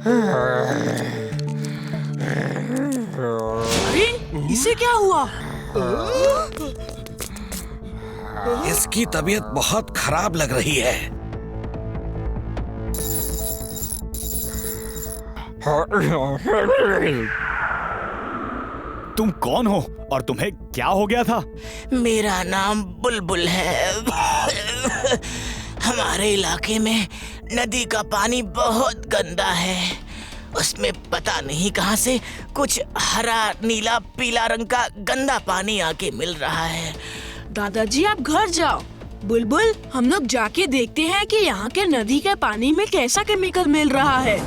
अरे इसे क्या हुआ? इसकी तबीयत बहुत खराब लग रही है। तुम कौन हो और तुम्हें क्या हो गया था? मेरा नाम बुलबुल है। हमारे इलाके में नदी का पानी बहुत गंदा है। उसमें पता नहीं कहां से कुछ हरा नीला पीला रंग का गंदा पानी आके मिल रहा है। दादाजी आप घर जाओ। बुलबुल हम लोग जाके देखते हैं कि यहाँ के नदी के पानी में कैसा केमिकल मिल रहा है।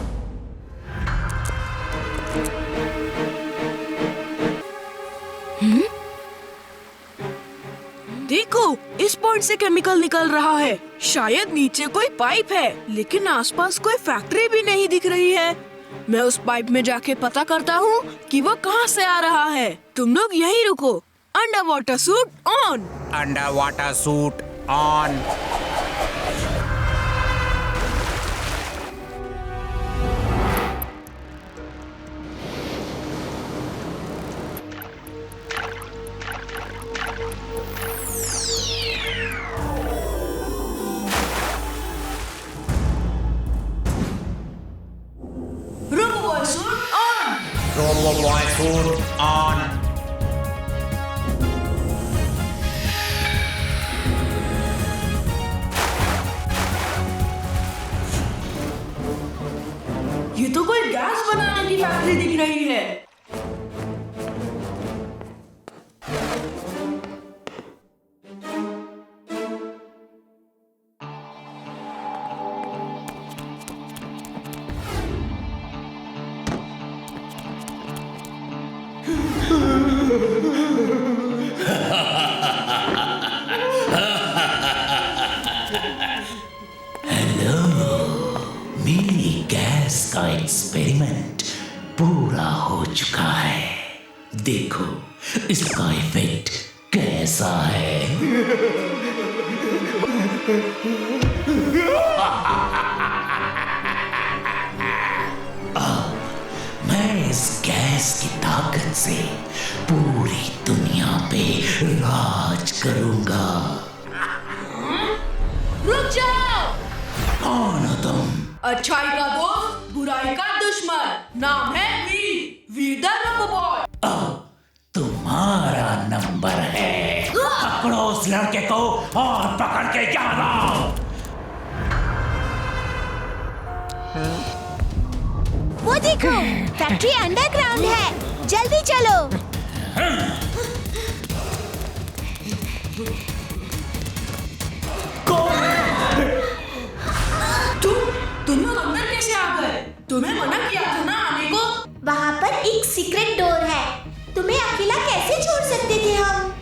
देखो इस पॉइंट से केमिकल निकल रहा है। शायद नीचे कोई पाइप है, लेकिन आसपास कोई फैक्ट्री भी नहीं दिख रही है। मैं उस पाइप में जाके पता करता हूँ कि वो कहाँ से आ रहा है। तुम लोग यहीं रुको। Under water suit on. Under water suit on. Robo boy suit on. ये तो कोई गैस बनाने की फैक्ट्री दिख रही है। मेरी गैस का एक्सपेरिमेंट पूरा हो चुका है। देखो इसका इफेक्ट कैसा है। अब मैं इस गैस की ताकत से पूरी दुनिया पे राज करूंगा। रुक जाओ। कौन हो तुम? अच्छाई का दोस्त, बुराई का दुश्मन। नाम है वीर द रोबो बॉय। अब तुम्हारा नंबर है। पकड़ो उस लड़के को और पकड़ के यहाँ लाओ। वो देखो फैक्ट्री अंडरग्राउंड है। जल्दी चलो। तुम लोग अंदर कैसे आ गए? तुम्हें मना किया था ना आने को। वहाँ पर एक सीक्रेट डोर है। तुम्हें अकेला कैसे छोड़ सकते थे हम?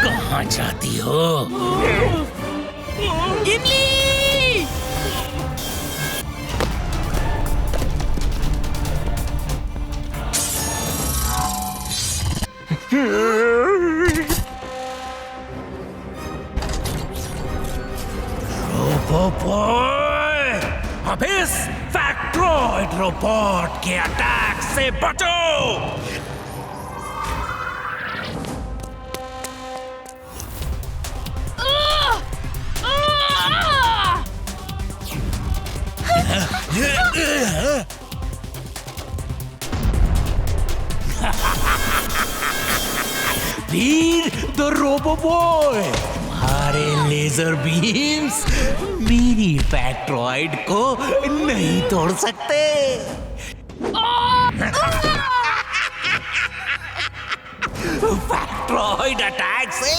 कहाँ जाती हो? इमली! रोबो बॉय, अब इस फैक्ट्रॉइड रोबोट के अटैक से बचो। वीर द रोबो बॉय, तुम्हारा तुम्हारे लेजर बीम्स मेरी फैक्ट्रॉइड को नहीं तोड़ सकते। फैक्ट्रॉइड अटैक से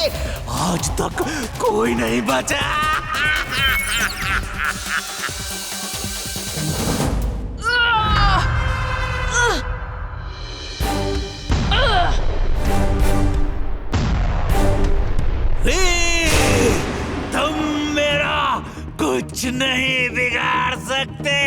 आज तक कोई नहीं बचा। तुम मेरा कुछ नहीं बिगाड़ सकते।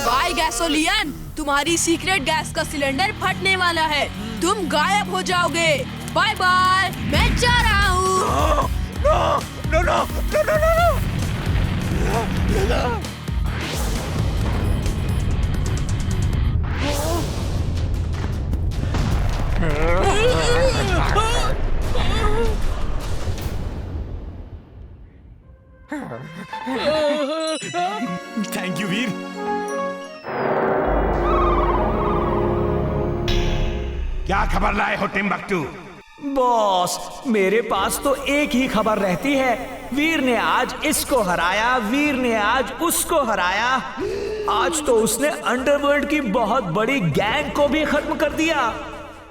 बाय गैसोलियन, तुम्हारी सीक्रेट गैस का सिलेंडर फटने वाला है। तुम गायब हो जाओगे। बाय बाय, मैं जा रहा हूँ। थैंक यू वीर। क्या खबर लाए हो टिम्बक्टू? बॉस, मेरे पास तो एक ही खबर रहती है। वीर ने आज इसको हराया, वीर ने आज उसको हराया। आज तो उसने अंडरवर्ल्ड की बहुत बड़ी गैंग को भी खत्म कर दिया,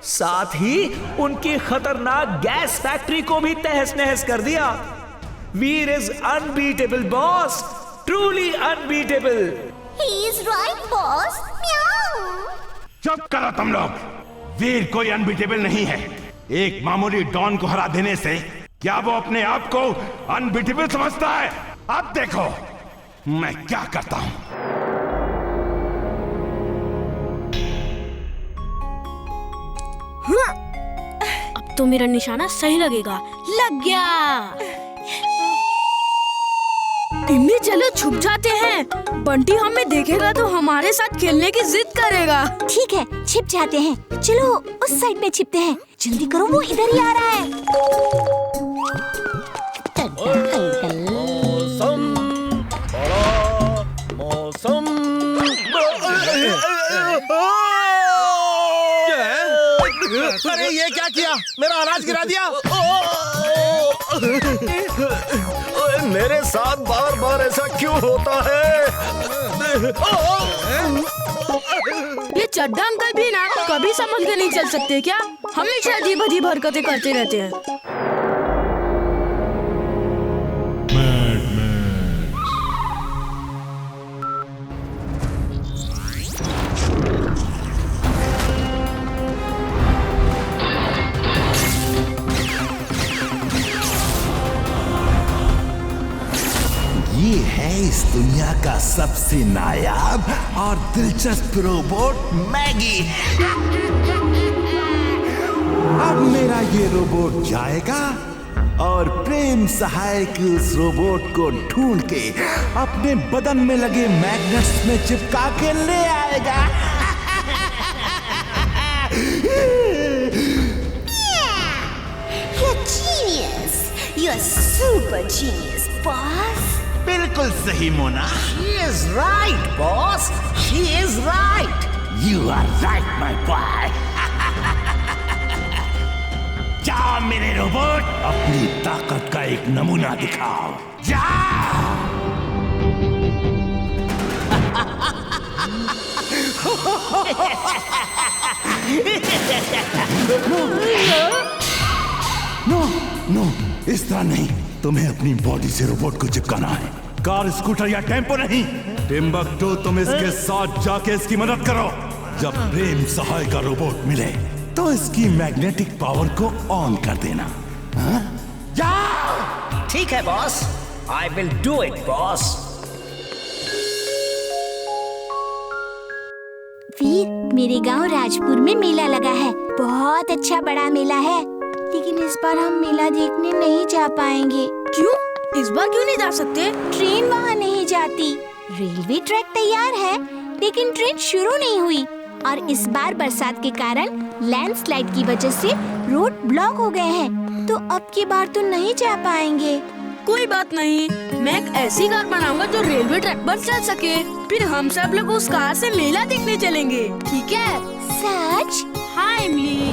साथ ही उनकी खतरनाक गैस फैक्ट्री को भी तहस नहस कर दिया। Veer is unbeatable boss, truly unbeatable. He is right, boss. Meow. चुप करो तुम लोग। वीर कोई अनबीटेबल नहीं है। एक मामूली डॉन को हरा देने से क्या वो अपने आप को अनबीटेबल समझता है? अब देखो मैं क्या करता हूं। अब तो मेरा निशाना सही लगेगा। लग गया। टिम्मी, चलो छुप जाते हैं। बंटी हमें देखेगा तो हमारे साथ खेलने की जिद करेगा। ठीक है, छिप जाते हैं। चलो उस साइड में छिपते हैं। जल्दी करो, वो इधर ही आ रहा है। मौसम अरे ये क्या किया? मेरा अनाज गिरा दिया। मेरे साथ बार बार ऐसा क्यों होता है? ये चड्डा अंकल भी ना कभी समझ के नहीं चल सकते क्या? हमेशा अजीब अजीब हरकतें करते रहते हैं। ये है इस दुनिया का सबसे नायाब और दिलचस्प रोबोट मैगी। अब मेरा ये रोबोट जाएगा और प्रेम सहायक उस रोबोट को ढूंढ के अपने बदन में लगे मैग्नेट्स में चिपका के ले आएगा। You're genius. You're super genius, boss. बिल्कुल सही Mona. She is right, boss. She is right. You are right, my boy. जाओ मेरे रोबोट, अपनी ताकत का एक नमूना दिखाओ। जाओ। नो नो, इस तरह नहीं। तुम्हें अपनी बॉडी से रोबोट को चिपकाना है, कार, स्कूटर या टेम्पो नहीं। टिम्बकटू, तुम इसके साथ जाके इसकी मदद करो। जब प्रेम सहाय का रोबोट मिले तो इसकी मैग्नेटिक पावर को ऑन कर देना। हाँ? जाओ। ठीक है boss, I will do it boss. Veer, मेरे गांव राजपुर में मेला लगा है। बहुत अच्छा बड़ा मेला है, लेकिन इस बार हम मेला देखने नहीं जा पाएंगे। क्यों? इस बार क्यों नहीं जा सकते? ट्रेन वहाँ नहीं जाती। रेलवे ट्रैक तैयार है, लेकिन ट्रेन शुरू नहीं हुई। और इस बार बरसात के कारण लैंडस्लाइड की वजह से रोड ब्लॉक हो गए हैं, तो अब की बार तो नहीं जा पाएंगे। कोई बात नहीं, मैं एक ऐसी कार बनाऊंगा जो रेलवे ट्रैक पर चल सके। फिर हम सब लोग उस कार से मेला देखने चलेंगे, ठीक है? सच? हाँ इमली।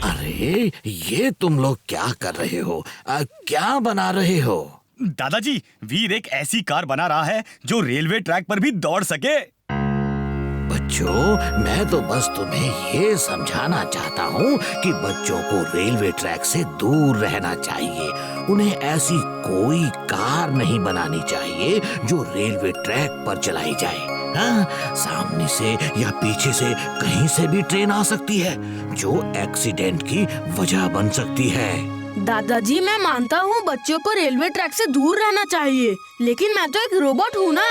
अरे ये तुम लोग क्या कर रहे हो? क्या बना रहे हो? दादाजी, वीर एक ऐसी कार बना रहा है जो रेलवे ट्रैक पर भी दौड़ सके। बच्चों, मैं तो बस तुम्हें ये समझाना चाहता हूँ कि बच्चों को रेलवे ट्रैक से दूर रहना चाहिए। उन्हें ऐसी कोई कार नहीं बनानी चाहिए जो रेलवे ट्रैक पर चलाई जाए। हाँ, सामने से या पीछे से कहीं से भी ट्रेन आ सकती है जो एक्सीडेंट की वजह बन सकती है। दादाजी, मैं मानता हूँ बच्चों को रेलवे ट्रैक से दूर रहना चाहिए, लेकिन मैं तो एक रोबोट हूँ ना।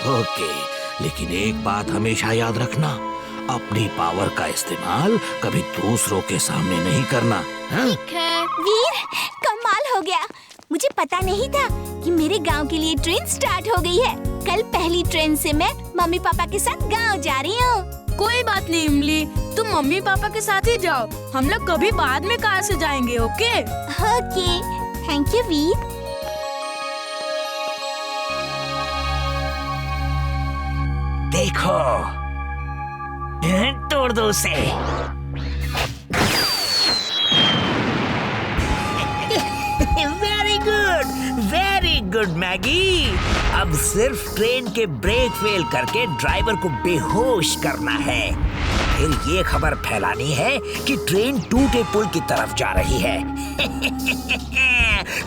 ओके, लेकिन एक बात हमेशा याद रखना, अपनी पावर का इस्तेमाल कभी दूसरों के सामने नहीं करना। ठीक है। वीर, कमाल हो गया। मुझे पता नहीं था कि मेरे गांव के लिए ट्रेन स्टार्ट हो गई है। कल पहली ट्रेन से मैं मम्मी पापा के साथ गांव जा रही हूँ। कोई बात नहीं इमली, तुम मम्मी पापा के साथ ही जाओ। हम लोग कभी बाद में कार से जाएंगे, ओके? ओके, थैंक यू वीर। देखो, तोड़ दो उसे। Very good Maggi. अब सिर्फ ट्रेन के ब्रेक फेल करके ड्राइवर को बेहोश करना है। फिर ये खबर फैलानी है कि ट्रेन टूटे पुल की तरफ जा रही है।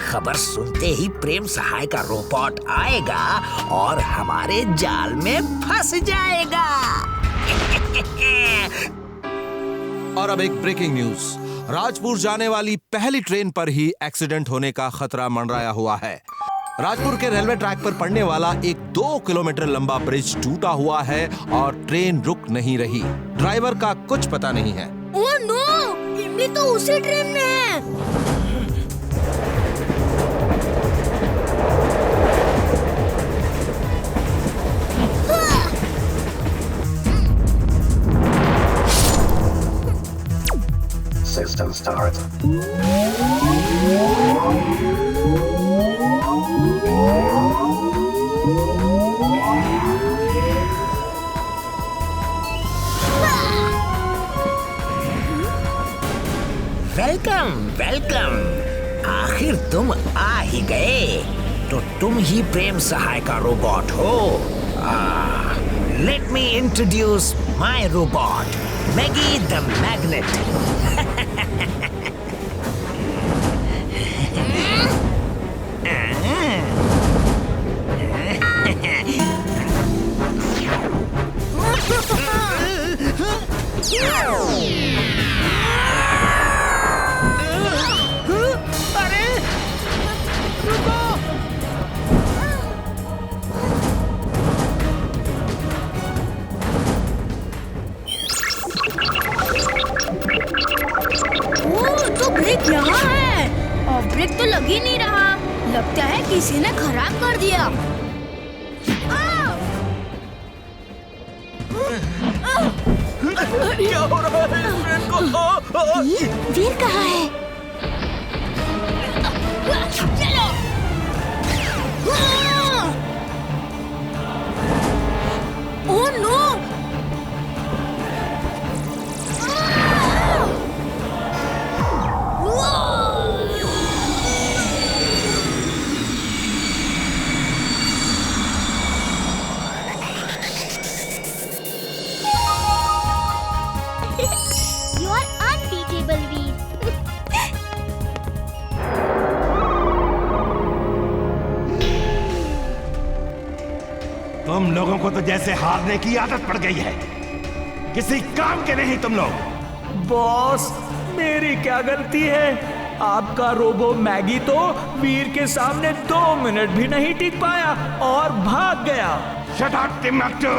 खबर सुनते ही प्रेम सहाय का रोबोट आएगा और हमारे जाल में फंस जाएगा। और अब एक ब्रेकिंग न्यूज। राजपुर जाने वाली पहली ट्रेन पर ही एक्सीडेंट होने का खतरा मंडराया हुआ है। राजपुर के रेलवे ट्रैक पर पड़ने वाला एक 2 किलोमीटर लंबा ब्रिज टूटा हुआ है और ट्रेन रुक नहीं रही। ड्राइवर का कुछ पता नहीं है। ओह नो, इमली तो उसी ट्रेन में है। System start. वेलकम वेलकम, आखिर तुम आ ही गए। तो तुम ही प्रेम सहाय का रोबोट हो। Let me introduce my robot, Maggi the magnet. अरे रुको! तो ब्रेक यहाँ है और ब्रेक तो लग ही नहीं रहा। लगता है किसी ने खराब कर दिया। क्या हो रहा है इस ट्रेन को? वीर कहाँ है? चलो। Oh no! तुम लोगों को तो जैसे हारने की आदत पड़ गई है, किसी काम के नहीं तुम लोग। बॉस, मेरी क्या गलती है? आपका रोबो मैगी तो वीर के सामने 2 मिनट भी नहीं टिक पाया और भाग गया। शट अप टिम्बक्टू,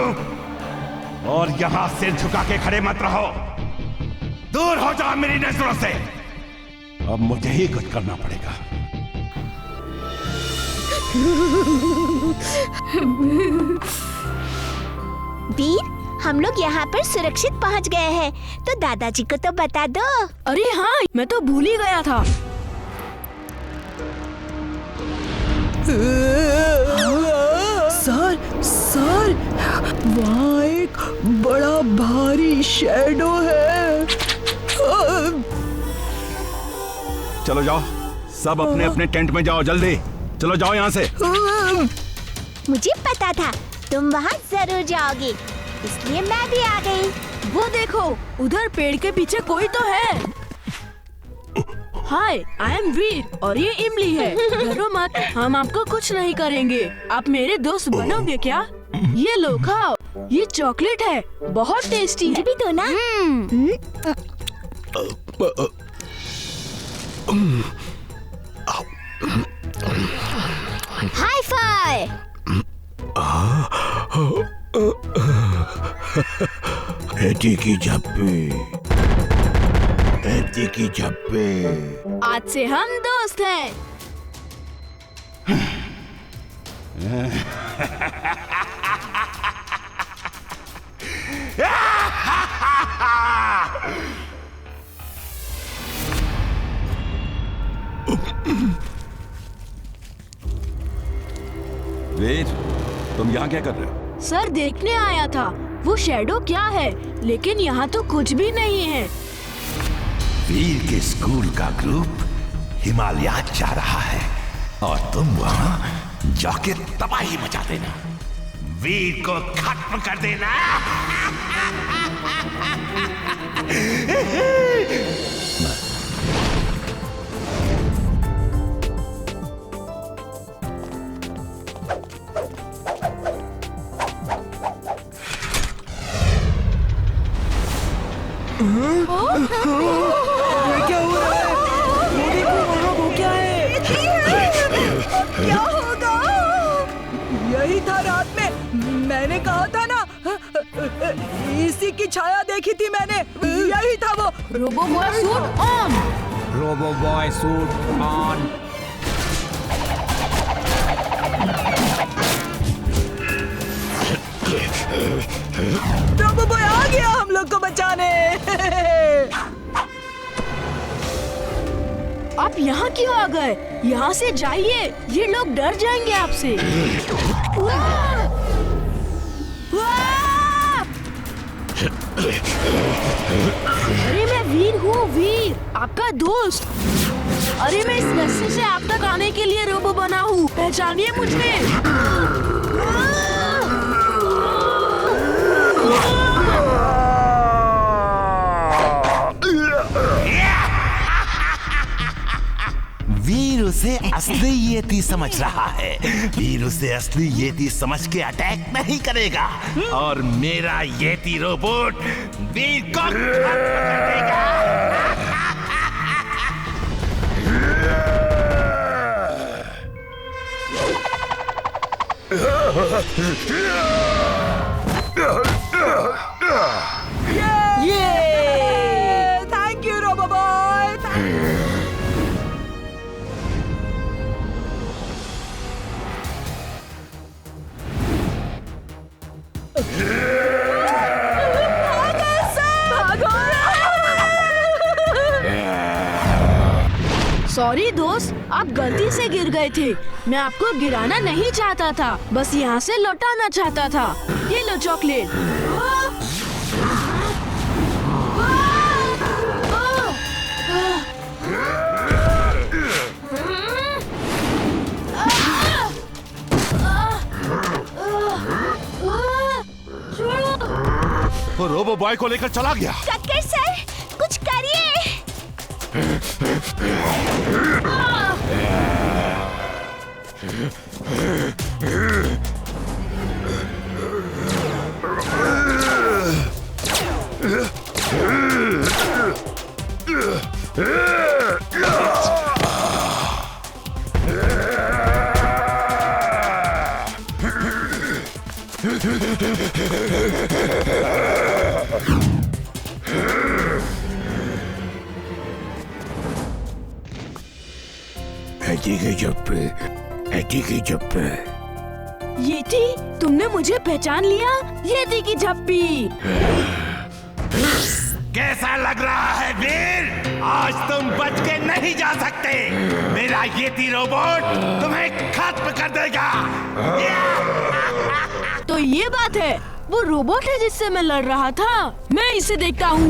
और यहाँ सिर झुका के खड़े मत रहो, दूर हो जाओ मेरी नजरों से। अब मुझे ही कुछ करना पड़ेगा। वीर, हम लोग यहाँ पर सुरक्षित पहुँच गए हैं, तो दादाजी को तो बता दो। अरे हाँ, मैं तो भूल ही गया था। सर, वहाँ एक बड़ा भारी शैडो है। चलो जाओ, सब अपने अपने टेंट में जाओ, जल्दी चलो जाओ यहाँ से। मुझे पता था तुम वहाँ जरूर जाओगे, इसलिए मैं भी आ गई। वो देखो, उधर पेड़ के पीछे कोई तो है। हाय, आई एम वीर और ये इमली है। डरो मत, हम आपको कुछ नहीं करेंगे। आप मेरे दोस्त बनोगे क्या? ये लो खाओ, ये चॉकलेट है, बहुत टेस्टी है। भी तो ना। Hi fi. एटी की झप्पी। आज से हम दोस्त हैं। वीर, तुम यहाँ क्या कर रहे हो? सर, देखने आया था वो शैडो क्या है, लेकिन यहाँ तो कुछ भी नहीं है। वीर के स्कूल का ग्रुप हिमालयात जा रहा है और तुम वहाँ जाके तबाही मचा देना, वीर को खत्म कर देना। क्या हो रहा है? वो देखो, वहाँ वो क्या है? क्या होगा? यही था रात में, मैंने कहा था ना, इसी की छाया देखी थी मैंने। यही था वो। Robo boy suit on. Robo boy suit on. Robo boy आ गया हम लोग को बचाने। आप यहाँ क्यों आ गए? यहाँ से जाइए, ये लोग डर जाएंगे आपसे। अरे मैं वीर हूँ, वीर, आपका दोस्त। अरे मैं इस रास्ते से आप तक आने के लिए रोबो बना हूँ, पहचानिए मुझे। वीर उसे असली येती समझ रहा है। वीर उसे असली येती समझ के अटैक नहीं करेगा और मेरा येती रोबोट वीर को खत्म कर देगा। Thank you Robo Boy. Sorry दोस्त, आप गलती से गिर गए थे। मैं आपको गिराना नहीं चाहता था, बस यहाँ से लौटाना चाहता था। ये लो चॉकलेट। वो रोबो बॉय को लेकर चला गया। कटकर सर, कुछ करिए। येटी, तुमने मुझे पहचान लिया? येटी की झप्पी। कैसा लग रहा है वीर? आज तुम बच के नहीं जा सकते। मेरा येती रोबोट तुम्हें खत्म कर देगा। तो ये बात है, वो रोबोट है जिससे मैं लड़ रहा था। मैं इसे देखता हूँ।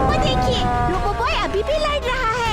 वो देखिए, रोबोबॉय अभी भी लड़ रहा है।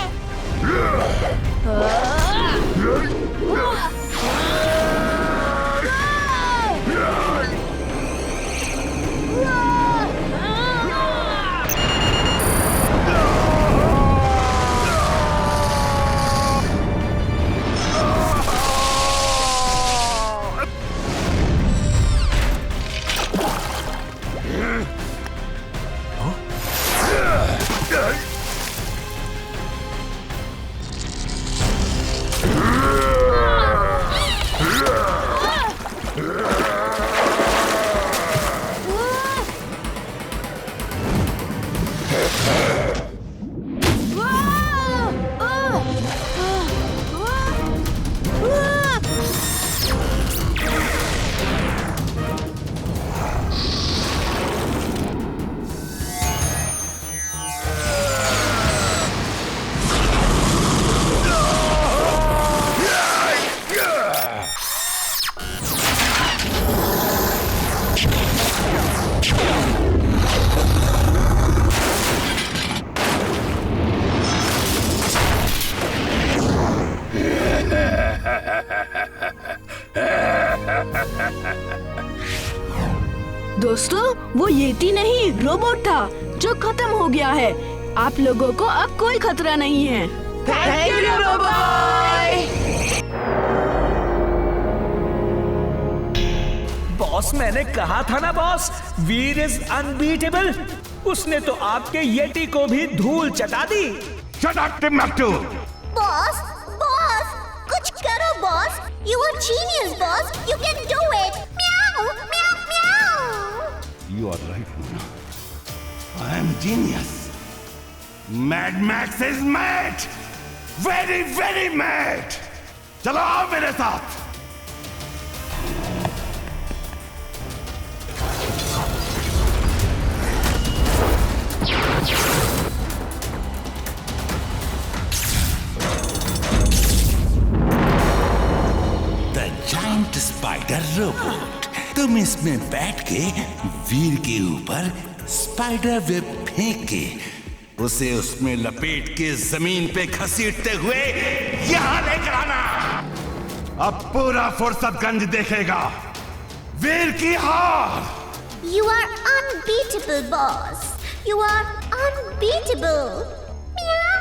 दोस्तों, वो येटी नहीं, रोबोट था जो खत्म हो गया है। आप लोगों को अब कोई खतरा नहीं है। Thank you रोबोबॉय। बॉस, मैंने कहा था ना बॉस, वीर इज अनबीटेबल। उसने तो आपके येटी को भी धूल चटा दी। Shut up Timbuktu. Boss, boss, कुछ करो boss. You are genius, boss. You can do it. Meow, meow, meow. You are right, Mona. I am genius. Mad Max is mad. Very, very mad. चलो आओ मेरे साथ। Giant spider robot, तुम इसमें बैठ के वीर के ऊपर स्पाइडर वेब फेंक के उसे उसमें लपेट के जमीन पे घसीटते हुए यहाँ लेकर आना। अब पूरा फुर्सतगंज देखेगा वीर की हार। You are unbeatable, boss. You are unbeatable. Meow.